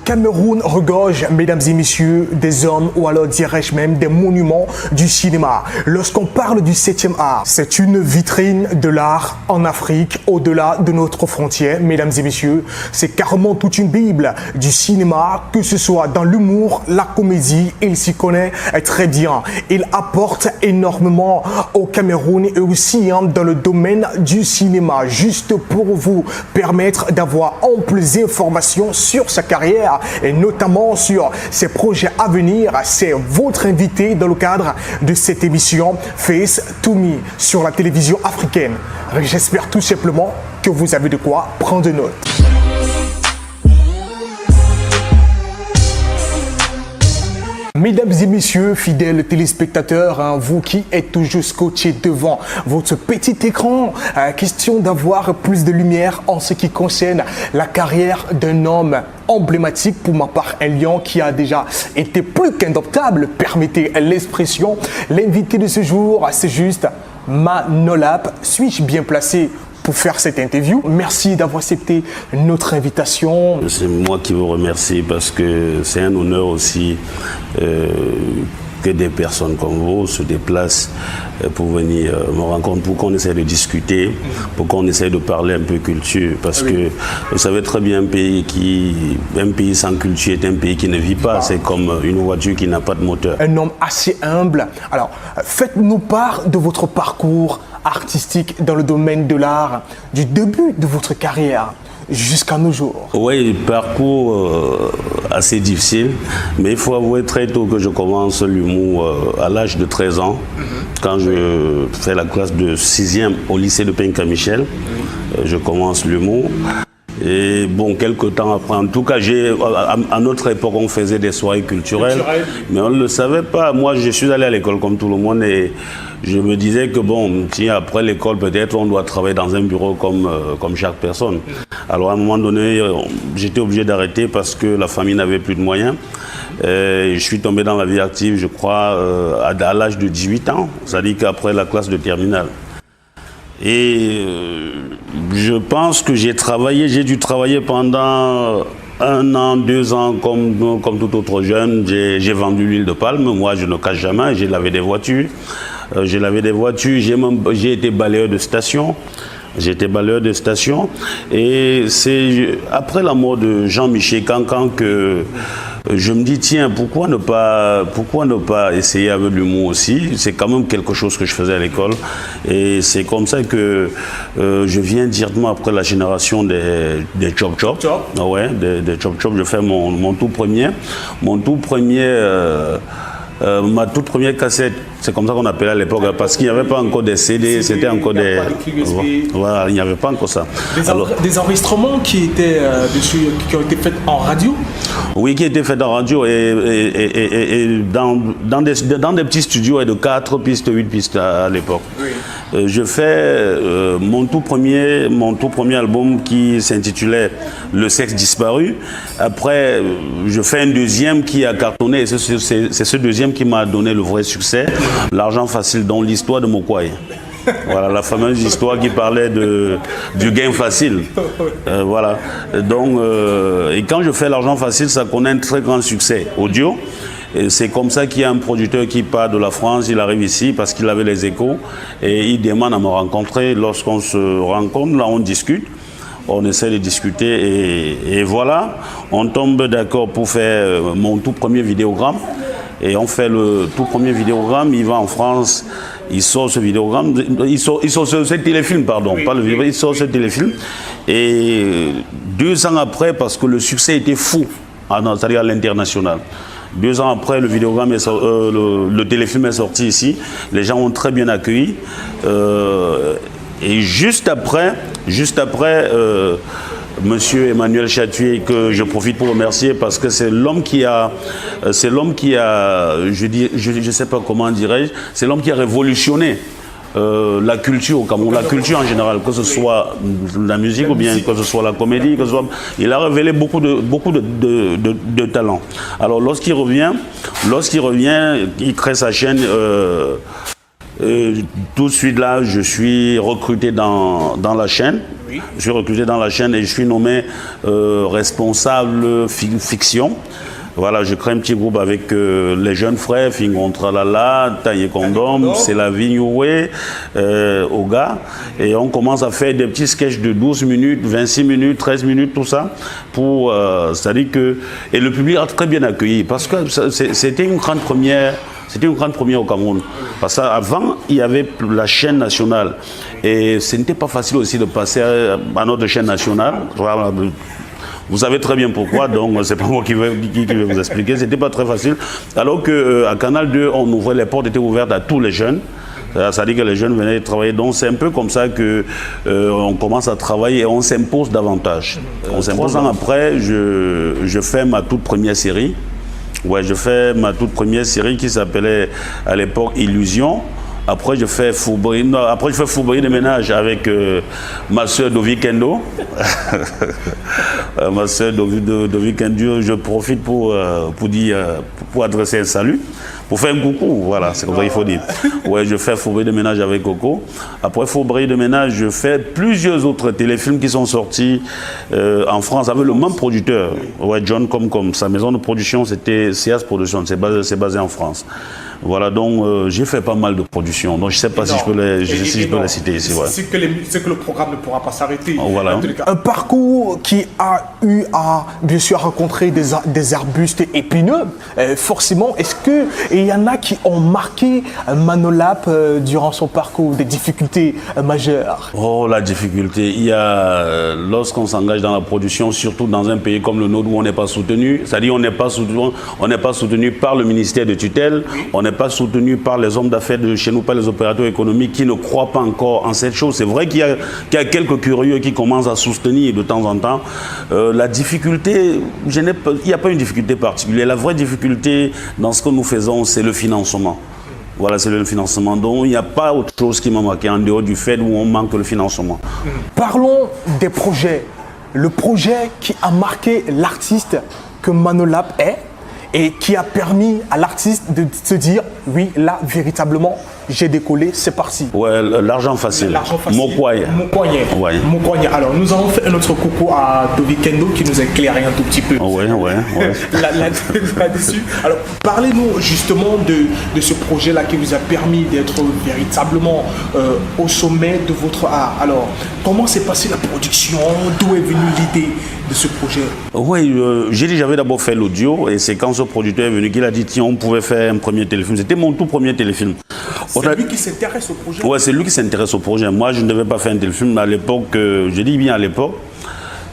Cameroun regorge, mesdames et messieurs, des hommes ou alors dirais-je même des monuments du cinéma. Lorsqu'on parle du 7e art, c'est une vitrine de l'art en Afrique, au-delà de notre frontière, mesdames et messieurs. C'est carrément toute une bible du cinéma, que ce soit dans l'humour, la comédie, il s'y connaît très bien. Il apporte énormément au Cameroun et aussi dans le domaine du cinéma. Juste pour vous permettre d'avoir amples informations sur sa carrière et notamment sur ses projets à venir, c'est votre invité dans le cadre de cette émission Face to Me sur la télévision africaine. J'espère tout simplement que vous avez de quoi prendre note. Mesdames et messieurs, fidèles téléspectateurs, vous qui êtes toujours scotchés devant votre petit écran, question d'avoir plus de lumière en ce qui concerne la carrière d'un homme emblématique, pour ma part un lion qui a déjà été plus qu'indoptable, permettez l'expression. L'invité de ce jour, c'est juste Manolap. Suis-je bien placé pour faire cette interview? Merci d'avoir accepté notre invitation. C'est moi qui vous remercie parce que c'est un honneur aussi que des personnes comme vous se déplacent pour venir me rencontrer, pour qu'on essaie de discuter, pour qu'on essaie de parler un peu culture. Parce que vous savez très bien, un pays sans culture est un pays qui ne vit pas. C'est comme une voiture qui n'a pas de moteur. Un homme assez humble. Alors, faites-nous part de votre parcours artistique dans le domaine de l'art, du début de votre carrière jusqu'à nos jours. Oui, parcours assez difficile, mais il faut avouer très tôt que je commence l'humour à l'âge de 13 ans, quand je fais la classe de 6e au lycée de Penka-Michel, je commence l'humour. Et bon, quelques temps après, en tout cas, à notre époque, on faisait des soirées culturelles, mais on ne le savait pas. Moi, je suis allé à l'école comme tout le monde et je me disais que bon, tiens, après l'école, peut-être on doit travailler dans un bureau comme chaque personne. Alors à un moment donné, j'étais obligé d'arrêter parce que la famille n'avait plus de moyens. Je suis tombé dans la vie active, je crois, à l'âge de 18 ans, c'est-à-dire qu'après la classe de terminale. Et je pense que j'ai dû travailler pendant 1 an, 2 ans, comme tout autre jeune. J'ai vendu l'huile de palme, moi je ne cache jamais, j'ai lavé des voitures. J'ai été balayeur de station. J'étais balayeur de station. Et c'est après la mort de Jean-Michel Cancan que je me dis, tiens, pourquoi ne pas essayer avec l'humour aussi? C'est quand même quelque chose que je faisais à l'école. Et c'est comme ça que je viens directement après la génération des Chop Chop. Ouais, des Chop Chop. Je fais mon tout premier. Ma toute première cassette, c'est comme ça qu'on appelait à l'époque, parce qu'il n'y avait pas encore des CD, c'était encore des... Voilà, il n'y avait pas encore ça. Des enregistrements qui étaient dessus, qui ont été faits en radio? Oui, qui étaient faits en radio et dans des petits studios de 4 pistes, 8 pistes à l'époque. Oui. Je fais mon tout premier album qui s'intitulait Le sexe disparu. Après, je fais un deuxième qui a cartonné et c'est ce deuxième qui m'a donné le vrai succès, L'argent facile, dans l'histoire de Mokwaï. Voilà, la fameuse histoire qui parlait du gain facile. Voilà. Donc, et quand je fais L'argent facile, ça connaît un très grand succès audio. C'est comme ça qu'il y a un producteur qui part de la France, il arrive ici parce qu'il avait les échos et il demande à me rencontrer. Lorsqu'on se rencontre, là on discute, on essaie de discuter et voilà, on tombe d'accord pour faire mon tout premier vidéogramme. Et on fait le tout premier vidéogramme, il va en France, il sort ce vidéogramme, il sort ce téléfilm, pardon, pas le vidéogramme, il sort ce téléfilm. Et 2 ans après, parce que le succès était fou, c'est-à-dire à l'international. 2 ans après, le vidéogramme le téléfilm est sorti ici. Les gens ont très bien accueilli. Et juste après, Monsieur Emmanuel Chatué, que je profite pour remercier parce que c'est l'homme qui a, je sais pas comment dirais-je, c'est l'homme qui a révolutionné la culture au Cameroun, la culture en général, que ce soit la musique ou bien que ce soit la comédie, il a révélé beaucoup de talents. Alors lorsqu'il revient, il crée sa chaîne Tout de suite là, je suis recruté dans la chaîne. Oui. Je suis recruté dans la chaîne et je suis nommé responsable fiction. Voilà, je crée un petit groupe avec les jeunes frères, Fingon Tralala, Taye Kondom, C'est la vie Nioué, Oga. Et on commence à faire des petits sketchs de 12 minutes, 26 minutes, 13 minutes, tout ça. Pour, c'est-à-dire que, et le public a très bien accueilli parce que c'était une grande première. C'était une grande première au Cameroun. Parce qu'avant, il y avait la chaîne nationale. Et ce n'était pas facile aussi de passer à notre chaîne nationale. Vous savez très bien pourquoi, donc c'est pas moi qui vais vous expliquer. C'était pas très facile. Alors qu'à Canal 2, on ouvrait, les portes étaient ouvertes à tous les jeunes. Ça dit que les jeunes venaient travailler. Donc c'est un peu comme ça qu'on commence à travailler et on s'impose davantage. En s'imposant après, je fais ma toute première série. Ouais, je fais ma toute première série qui s'appelait à l'époque Illusion. Après, je fais Fourberie de ménage avec ma soeur Dovi Kendo. Ma soeur Dovi Kendo, je profite pour adresser un salut, pour faire un coucou. Voilà, c'est comme ça qu'il faut dire. Ouais, je fais Fourberie de ménage avec Coco. Après Fourberie de ménage, je fais plusieurs autres téléfilms qui sont sortis en France avec le même producteur. Ouais, John Comcom. Sa maison de production, c'était CAS Productions. C'est basé en France. Voilà, donc j'ai fait pas mal de productions. Donc je ne sais pas si je peux les citer ici. Ouais. C'est que le programme ne pourra pas s'arrêter. Voilà. Un parcours qui a eu à, bien sûr, rencontrer des arbustes épineux. Forcément, est-ce qu'il y en a qui ont marqué Manolap durant son parcours, des difficultés majeures? Oh, la difficulté. Il y a, lorsqu'on s'engage dans la production, surtout dans un pays comme le nôtre où on n'est pas soutenu, c'est-à-dire on n'est pas soutenu par le ministère de tutelle, on n'est pas soutenu par les hommes d'affaires de chez nous, par les opérateurs économiques qui ne croient pas encore en cette chose. C'est vrai qu'il y a quelques curieux qui commencent à soutenir de temps en temps. La difficulté, il n'y a pas une difficulté particulière. La vraie difficulté dans ce que nous faisons, c'est le financement. Voilà, c'est le financement. Donc, il n'y a pas autre chose qui m'a marqué en dehors du fait où on manque le financement. Parlons des projets. Le projet qui a marqué l'artiste que Manolap est, et qui a permis à l'artiste de se dire, oui, là, véritablement, j'ai décollé, c'est parti. Ouais, l'argent facile. L'argent facile. Mokoye. Ouais. Mokoye. Alors, nous allons faire un autre coucou à Dovi Kendo qui nous éclaire un tout petit peu. Ouais. Là-dessus. Alors, parlez-nous justement de ce projet-là qui vous a permis d'être véritablement au sommet de votre art. Alors, comment s'est passée la production? D'où est venue l'idée de ce projet? Oui, j'avais d'abord fait l'audio et c'est quand ce producteur est venu qu'il a dit tiens, on pouvait faire un premier téléfilm. C'était mon tout premier téléfilm. C'est lui qui s'intéresse au projet? Oui, c'est lui qui s'intéresse au projet. Moi, je ne devais pas faire un téléfilm. À l'époque, je dis bien à l'époque,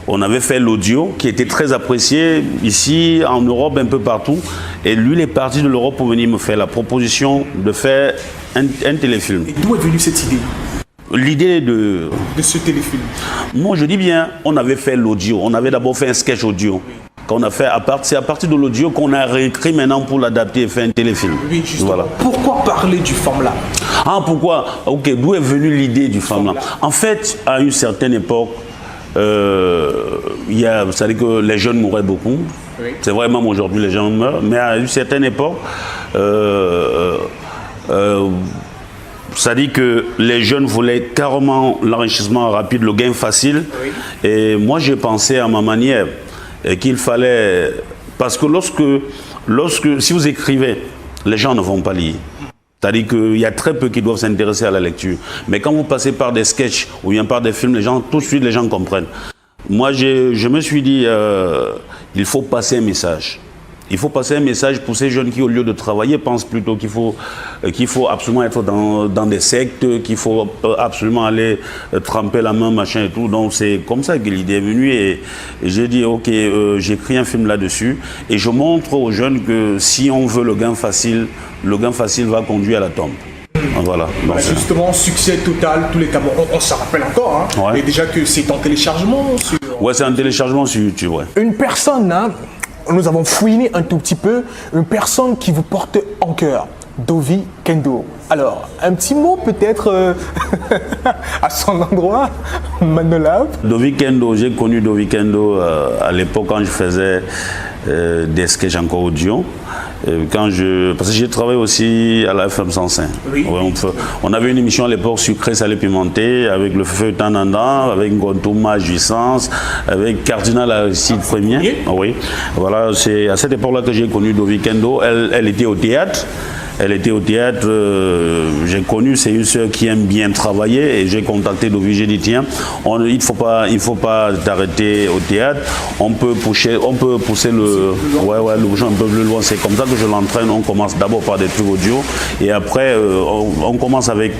on avait fait l'audio qui était très apprécié ici, en Europe, un peu partout. Et lui, il est parti de l'Europe pour venir me faire la proposition de faire un téléfilm. Et d'où est venue cette idée? L'idée de ce téléfilm? Moi, je dis bien, on avait fait l'audio. On avait d'abord fait un sketch audio. Qu'on a fait c'est à partir de l'audio qu'on a réécrit maintenant pour l'adapter et faire un téléfilm. Oui, justement. Voilà. Pourquoi parler du FAMLA? Ah, pourquoi? Ok, d'où est venue l'idée du FAMLA? En fait, à une certaine époque, c'est-à-dire que les jeunes mouraient beaucoup. Oui. C'est vrai, même aujourd'hui, les gens meurent. Mais à une certaine époque, ça dit que les jeunes voulaient carrément l'enrichissement rapide, le gain facile. Oui. Et moi, j'ai pensé à ma manière qu'il fallait... Parce que si vous écrivez, les gens ne vont pas lire. C'est-à-dire qu'il y a très peu qui doivent s'intéresser à la lecture. Mais quand vous passez par des sketchs ou bien par des films, tout de suite, les gens comprennent. Moi, je me suis dit, il faut passer un message. Il faut passer un message pour ces jeunes qui, au lieu de travailler, pensent plutôt qu'il faut absolument être dans des sectes, qu'il faut absolument aller tremper la main, machin et tout. Donc c'est comme ça que l'idée est venue et j'ai dit, ok, j'écris un film là-dessus et je montre aux jeunes que si on veut le gain facile va conduire à la tombe. Voilà. Donc, justement, succès total, tous les Camerounais, on s'en rappelle encore, hein, ouais. Et déjà que c'est en téléchargement sur... Ouais, c'est en téléchargement sur YouTube, ouais. Une personne, hein, nous avons fouiné un tout petit peu, une personne qui vous porte en cœur, Dovi Kendo. Alors, un petit mot peut-être à son endroit, Manolap. Dovi Kendo, j'ai connu Dovi Kendo à l'époque quand je faisais des sketchs encore audio. Parce que j'ai travaillé aussi à la FM 105. Oui. Ouais, on avait une émission à l'époque sucré, salé, pimenté, avec le feu Tananda, avec Ngontoma Jouissance, avec Cardinal Aristide Premier. Oui. Voilà, c'est à cette époque-là que j'ai connu Dovi Kendo. Elle était au théâtre. Elle était au théâtre, j'ai connu, c'est une sœur qui aime bien travailler et j'ai contacté Dovi, j'ai dit tiens, il ne faut pas t'arrêter au théâtre, on peut pousser le bouchon un peu plus loin, c'est comme ça que je l'entraîne, on commence d'abord par des trucs audio et après on commence avec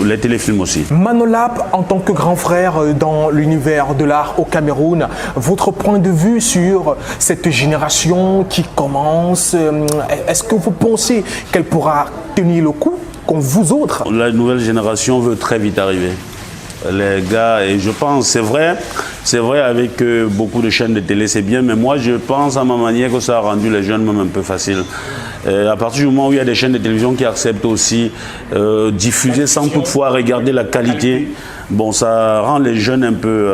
les téléfilms aussi. Manolap, en tant que grand frère dans l'univers de l'art au Cameroun, votre point de vue sur cette génération qui commence, est-ce que vous pensez qu'elle pourra tenir le coup comme vous autres? La nouvelle génération veut très vite arriver. Les gars, et je pense, c'est vrai avec beaucoup de chaînes de télé, c'est bien, mais moi je pense à ma manière que ça a rendu les jeunes même un peu facile. À partir du moment où il y a des chaînes de télévision qui acceptent aussi diffuser sans toutefois regarder la qualité, bon, ça rend les jeunes un peu,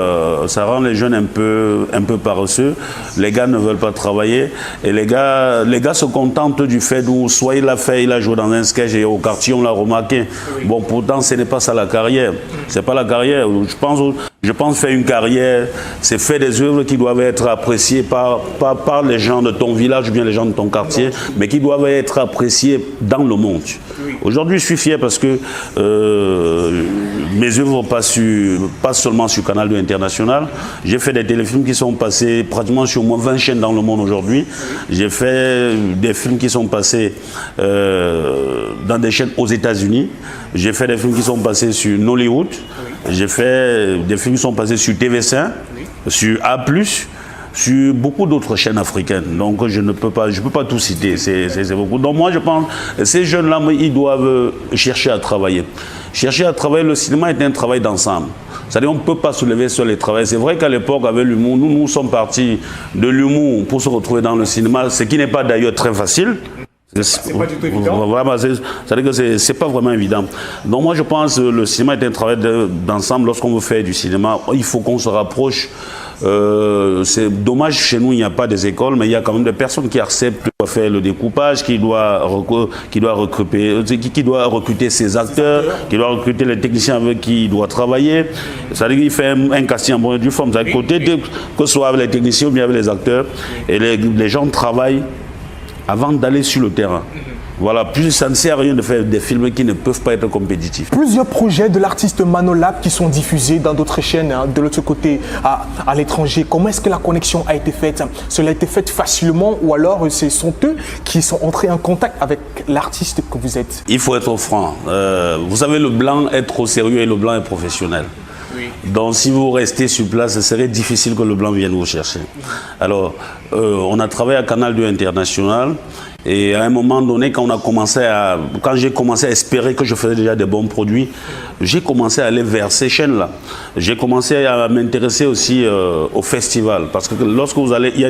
un peu paresseux. Les gars ne veulent pas travailler et les gars se contentent du fait où soit il a joué dans un sketch et au quartier on l'a remarqué. Bon, pourtant ce n'est pas ça la carrière. C'est pas la carrière. Je pense faire une carrière, c'est faire des œuvres qui doivent être appréciées par les gens de ton village ou bien les gens de ton quartier, mais qui doivent être appréciées dans le monde. Aujourd'hui, je suis fier parce que mes œuvres passent seulement sur Canal 2 International. J'ai fait des téléfilms qui sont passés pratiquement sur au moins 20 chaînes dans le monde aujourd'hui. J'ai fait des films qui sont passés dans des chaînes aux États-Unis. J'ai fait des films qui sont passés sur Nollywood. J'ai fait des films qui sont passés sur TV5, sur A+, sur beaucoup d'autres chaînes africaines. Donc je ne peux pas tout citer, c'est beaucoup. Donc moi je pense que ces jeunes-là, ils doivent chercher à travailler. Chercher à travailler, le cinéma est un travail d'ensemble. C'est-à-dire qu'on ne peut pas se lever seul et travailler. C'est vrai qu'à l'époque, avec l'humour, nous sommes partis de l'humour pour se retrouver dans le cinéma, ce qui n'est pas d'ailleurs très facile. C'est pas du tout évident. C'est-à-dire que c'est pas vraiment évident. Donc moi je pense que le cinéma est un travail d'ensemble. Lorsqu'on veut faire du cinéma, il faut qu'on se rapproche. C'est dommage, chez nous il n'y a pas des écoles, mais il y a quand même des personnes qui acceptent de faire le découpage, qui doit recruter ses acteurs, qui doit recruter les techniciens avec qui il doit travailler. C'est-à-dire qu'il fait un casting en bonne et due forme. C'est-à-dire côté que ce soit avec les techniciens ou bien avec les acteurs, et les gens travaillent avant d'aller sur le terrain. Voilà, plus ça ne sert à rien de faire des films qui ne peuvent pas être compétitifs. Plusieurs projets de l'artiste Manolap qui sont diffusés dans d'autres chaînes, de l'autre côté, à l'étranger. Comment est-ce que la connexion a été faite? Cela a été fait facilement ou alors ce sont eux qui sont entrés en contact avec l'artiste que vous êtes? Il faut être franc. Vous savez, le blanc est trop sérieux et le blanc est professionnel. Oui. Donc si vous restez sur place, ce serait difficile que le blanc vienne vous chercher. Alors, on a travaillé à Canal 2 International et à un moment donné, quand j'ai commencé à espérer que je faisais déjà des bons produits, j'ai commencé à aller vers ces chaînes-là. J'ai commencé à m'intéresser aussi au festival, parce que lorsque vous allez, il y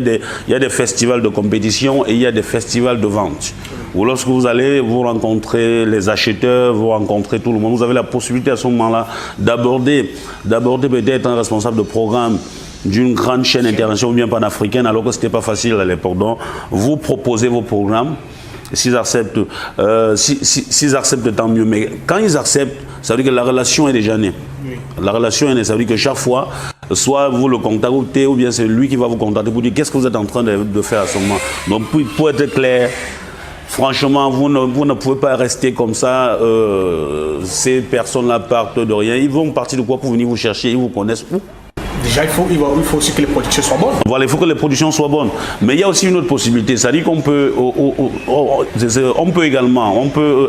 a des festivals de compétition et il y a des festivals de vente. Ou lorsque vous allez, vous rencontrez les acheteurs, vous rencontrez tout le monde. Vous avez la possibilité à ce moment-là d'aborder peut-être un responsable de programme d'une grande chaîne internationale ou bien panafricaine, alors que ce n'était pas facile à l'époque. Donc, vous proposez vos programmes. S'ils acceptent, tant mieux. Mais quand ils acceptent, ça veut dire que la relation est déjà née. Oui. La relation est née, ça veut dire que chaque fois, soit vous le contactez ou bien c'est lui qui va vous contacter pour dire qu'est-ce que vous êtes en train de faire à ce moment. Donc, pour être clair, franchement, vous ne pouvez pas rester comme ça. Ces personnes-là partent de rien. Ils vont partir de quoi pour venir vous chercher? Ils vous connaissent où? Déjà, il faut aussi que les productions soient bonnes. Voilà, il faut que les productions soient bonnes. Mais il y a aussi une autre possibilité. C'est-à-dire qu'on peut,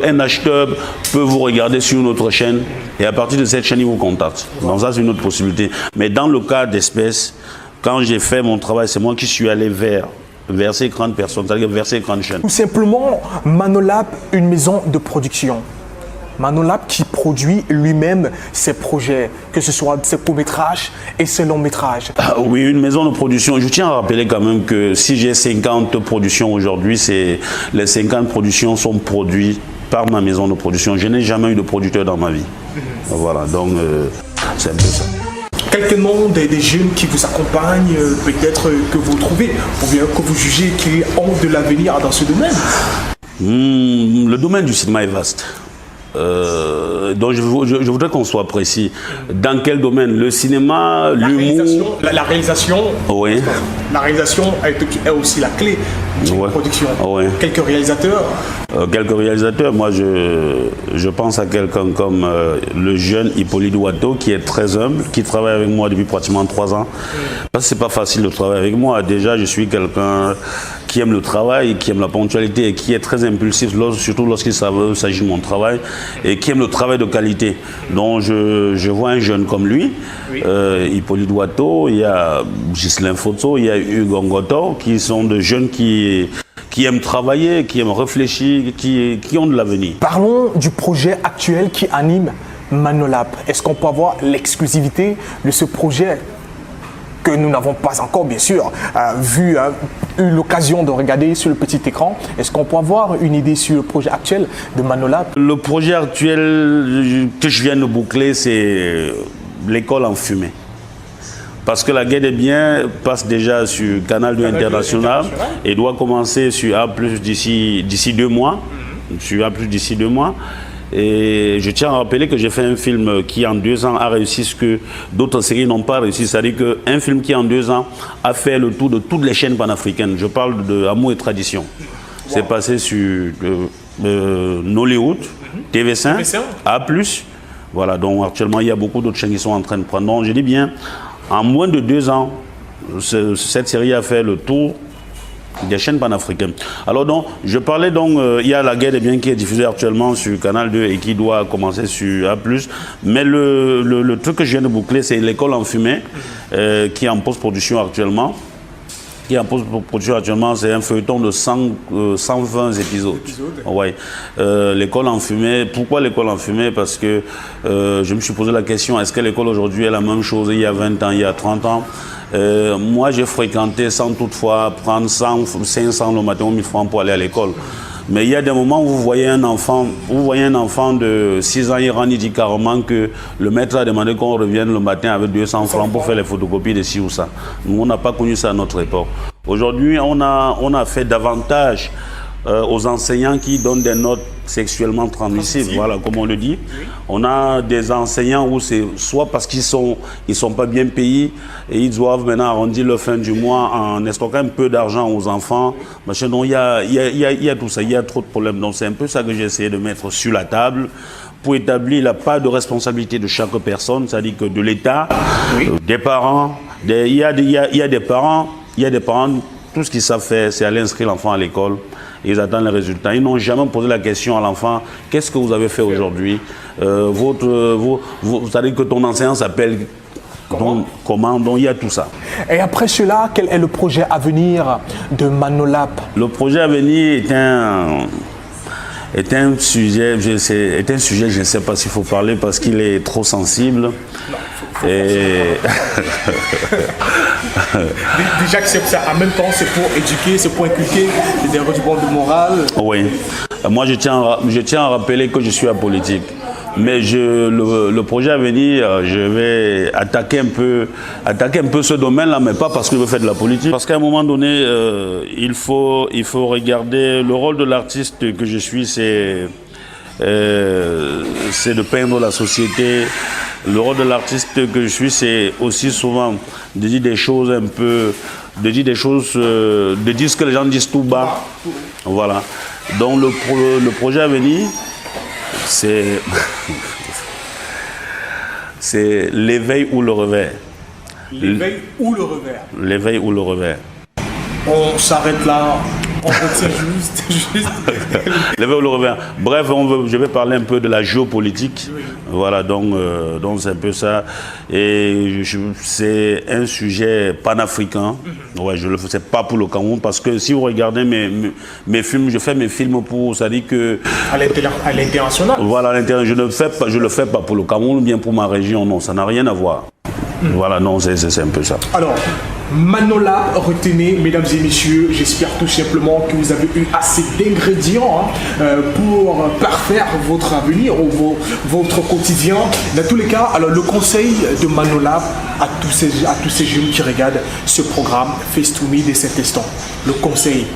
un acheteur peut vous regarder sur une autre chaîne et à partir de cette chaîne, il vous contacte. Donc ça, c'est une autre possibilité. Mais dans le cas d'espèces, quand j'ai fait mon travail, c'est moi qui suis allé vers ces grandes personnes, c'est-à-dire vers ces grandes chaînes. Tout simplement, Manolap, une maison de production. Manolap qui produit lui-même ses projets, que ce soit ses courts-métrages et ses longs-métrages. Oui, une maison de production. Je tiens à rappeler quand même que si j'ai 50 productions aujourd'hui, les 50 productions sont produites par ma maison de production. Je n'ai jamais eu de producteur dans ma vie. Voilà, donc c'est un peu ça. quelques noms des jeunes qui vous accompagnent, peut-être que vous trouvez, ou bien que vous jugez qui ont de l'avenir dans ce domaine? Le domaine du cinéma est vaste. Donc je voudrais qu'on soit précis. Dans quel domaine? Le cinéma, l'humour. La réalisation. Oui. La réalisation est aussi la clé d'une production. Oui. Quelques réalisateurs. Quelques réalisateurs. Moi, je pense à quelqu'un comme le jeune Hippolyte Ouatto, qui est très humble, qui travaille avec moi depuis pratiquement 3 ans. Parce que c'est pas facile de travailler avec moi. Déjà, je suis quelqu'un qui aime le travail, qui aime la ponctualité et qui est très impulsif, surtout lorsqu'il s'agit de mon travail, et qui aime le travail de qualité. Donc je vois un jeune comme lui, oui. Hippolyte Ouatto, il y a Ghislain Foto, il y a Hugo Ngoto, qui sont de jeunes qui aiment travailler, qui aiment réfléchir, qui ont de l'avenir. Parlons du projet actuel qui anime Manolap. Est-ce qu'on peut avoir l'exclusivité de ce projet que nous n'avons pas encore, bien sûr, eu l'occasion de regarder sur le petit écran? Est-ce qu'on peut avoir une idée sur le projet actuel de Manolap? Le projet actuel que je viens de boucler, c'est l'école en fumée. Parce que La Guerre des Biens passe déjà sur Canal 2 International et doit commencer sur A+, d'ici 2 mois. Sur A+, d'ici 2 mois. Et je tiens à rappeler que j'ai fait un film qui en 2 ans a réussi ce que d'autres séries n'ont pas réussi. C'est-à-dire qu'un film qui en 2 ans a fait le tour de toutes les chaînes panafricaines. Je parle de Amour et Tradition. C'est passé sur Nollywood, TV5, A+. Voilà, donc actuellement il y a beaucoup d'autres chaînes qui sont en train de prendre. Donc je dis bien, en moins de 2 ans, cette série a fait le tour des chaînes panafricaines. Alors donc, je parlais donc, il y a La Guerre des Biens qui est diffusée actuellement sur Canal 2 et qui doit commencer sur A+. Mais le truc que je viens de boucler, c'est l'école en fumée qui est en post-production actuellement. C'est un feuilleton de 120 épisodes. Ouais. L'école en fumée, pourquoi l'école en fumée? Parce que je me suis posé la question, est-ce que l'école aujourd'hui est la même chose il y a 20 ans, il y a 30 ans? Moi, j'ai fréquenté sans toutefois prendre 100, 500 le matin ou 1000 francs pour aller à l'école. Mais il y a des moments où vous voyez un enfant de 6 ans, il dit carrément que le maître a demandé qu'on revienne le matin avec 200 francs pour faire les photocopies de ci ou ça. Nous, on n'a pas connu ça à notre époque. Aujourd'hui, on a fait davantage aux enseignants qui donnent des notes sexuellement transmissibles, voilà, comme on le dit. On a des enseignants où c'est soit parce qu'ils sont pas bien payés et ils doivent maintenant arrondir leur fin du mois en escroquant un peu d'argent aux enfants. Donc il y a tout ça, il y a trop de problèmes. Donc c'est un peu ça que j'ai essayé de mettre sur la table pour établir la part de responsabilité de chaque personne, c'est-à-dire que de l'État, des parents, il y a des parents, tout ce qu'ils savent faire, c'est aller inscrire l'enfant à l'école. Ils attendent les résultats. Ils n'ont jamais posé la question à l'enfant, qu'est-ce que vous avez fait aujourd'hui? C'est-à-dire que ton enseignant s'appelle comment? Donc il y a tout ça. Et après cela, quel est le projet à venir de Manolap? Le projet à venir est un sujet, je ne sais pas s'il faut parler parce qu'il est trop sensible. Non, et... Déjà que c'est ça, en même temps, c'est pour éduquer, c'est pour inculquer des rudiments de morale. Oui. Moi, je tiens à rappeler que je suis apolitique. Mais le projet à venir, je vais attaquer un peu ce domaine-là, mais pas parce que je veux faire de la politique. Parce qu'à un moment donné, il faut regarder le rôle de l'artiste que je suis, c'est de peindre la société. Le rôle de l'artiste que je suis, c'est aussi souvent de dire des choses un peu, de dire ce que les gens disent tout bas. Voilà. Donc le projet à venir, c'est l'éveil ou le revers. L'éveil ou le revers. L'éveil ou le revers. On s'arrête là. On retient juste. L'éveil ou le revers. Bref, je vais parler un peu de la géopolitique. Oui. Voilà, donc c'est un peu ça. Et c'est un sujet panafricain. Ouais, je le fais pas pour le Cameroun parce que si vous regardez mes films, je fais mes films pour, ça dit que à l'international. Voilà, à l'international. Je le fais pas pour le Cameroun ou bien pour ma région. Non, ça n'a rien à voir. Voilà, non, c'est un peu ça. Alors, Manolab, retenez, mesdames et messieurs, j'espère tout simplement que vous avez eu assez d'ingrédients pour parfaire votre avenir ou votre quotidien. Dans tous les cas, alors le conseil de Manolab à tous ces jeunes qui regardent ce programme Face to Me de cet instant, le conseil.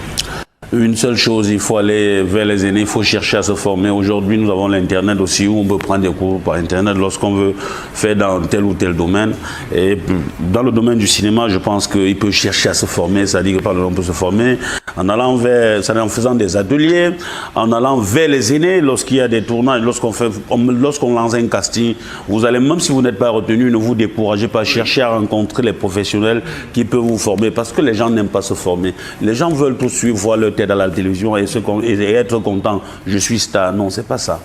Une seule chose, il faut aller vers les aînés, il faut chercher à se former. Aujourd'hui, nous avons l'Internet aussi, où on peut prendre des cours par Internet lorsqu'on veut faire dans tel ou tel domaine. Et dans le domaine du cinéma, je pense qu'il peut chercher à se former, c'est-à-dire qu'on peut se former en allant en faisant des ateliers, en allant vers les aînés lorsqu'il y a des tournages, lorsqu'on lance un casting. Vous allez, même si vous n'êtes pas retenu, ne vous découragez pas, cherchez à rencontrer les professionnels qui peuvent vous former, parce que les gens n'aiment pas se former. Les gens veulent tout suivre, voir leur tête à la télévision et être content. Je suis star. Non, c'est pas ça.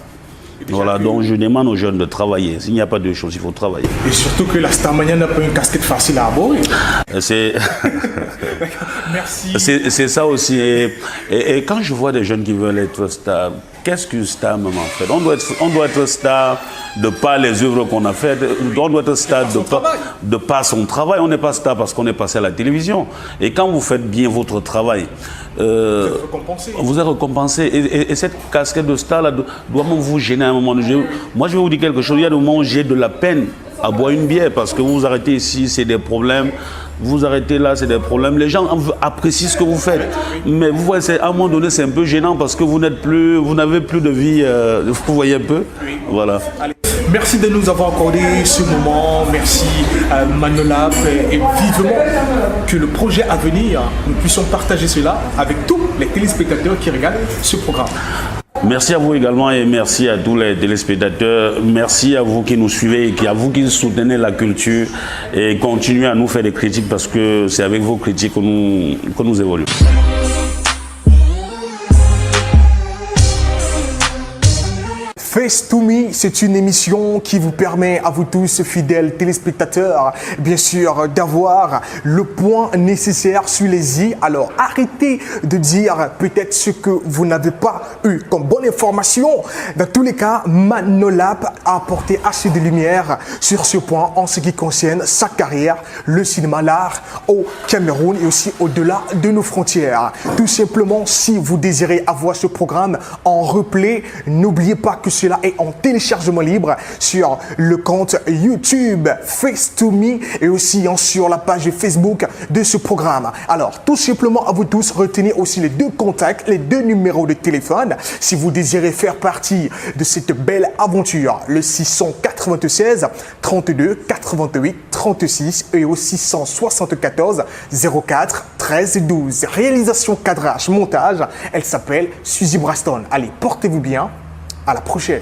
Voilà, donc je demande aux jeunes de travailler. S'il n'y a pas de choses, il faut travailler. Et surtout que la Starmania n'a pas une casquette facile à aborder. Merci. C'est ça aussi. Et quand je vois des jeunes qui veulent être stars, qu'est-ce qu'une star même en fait? On doit être star de par les œuvres qu'on a faites. On doit être star de par son travail. On n'est pas star parce qu'on est passé à la télévision. Et quand vous faites bien votre travail, vous êtes récompensé. Et cette casquette de star là doit même vous gêner à un moment donné. Moi, je vais vous dire quelque chose. Il y a des moments où j'ai de la peine à boire une bière parce que vous vous arrêtez ici, c'est des problèmes. Vous arrêtez là, c'est des problèmes. Les gens apprécient ce que vous faites. Mais vous voyez, à un moment donné, c'est un peu gênant parce que vous n'avez plus de vie. Vous voyez un peu? Voilà. Allez. Merci de nous avoir accordé ce moment. Merci Manolab. Et vivement que le projet à venir, nous puissions partager cela avec tous les téléspectateurs qui regardent ce programme. Merci à vous également et merci à tous les téléspectateurs. Merci à vous qui nous suivez et à vous qui soutenez la culture et continuez à nous faire des critiques parce que c'est avec vos critiques que nous évoluons. Face to Me, c'est une émission qui vous permet à vous tous, fidèles téléspectateurs, bien sûr, d'avoir le point nécessaire sur les i. Alors, arrêtez de dire peut-être ce que vous n'avez pas eu comme bonne information. Dans tous les cas, Manolab a apporté assez de lumière sur ce point en ce qui concerne sa carrière, le cinéma, l'art au Cameroun et aussi au-delà de nos frontières. Tout simplement, si vous désirez avoir ce programme en replay, n'oubliez pas que cela est en téléchargement libre sur le compte YouTube Face to Me et aussi sur la page Facebook de ce programme. Alors, tout simplement à vous tous, retenez aussi les deux contacts, les deux numéros de téléphone si vous désirez faire partie de cette belle aventure. Le 696 32 88 36 et au 674 04 13 12. Réalisation, cadrage, montage, elle s'appelle Suzy Braston. Allez, portez-vous bien. À la prochaine.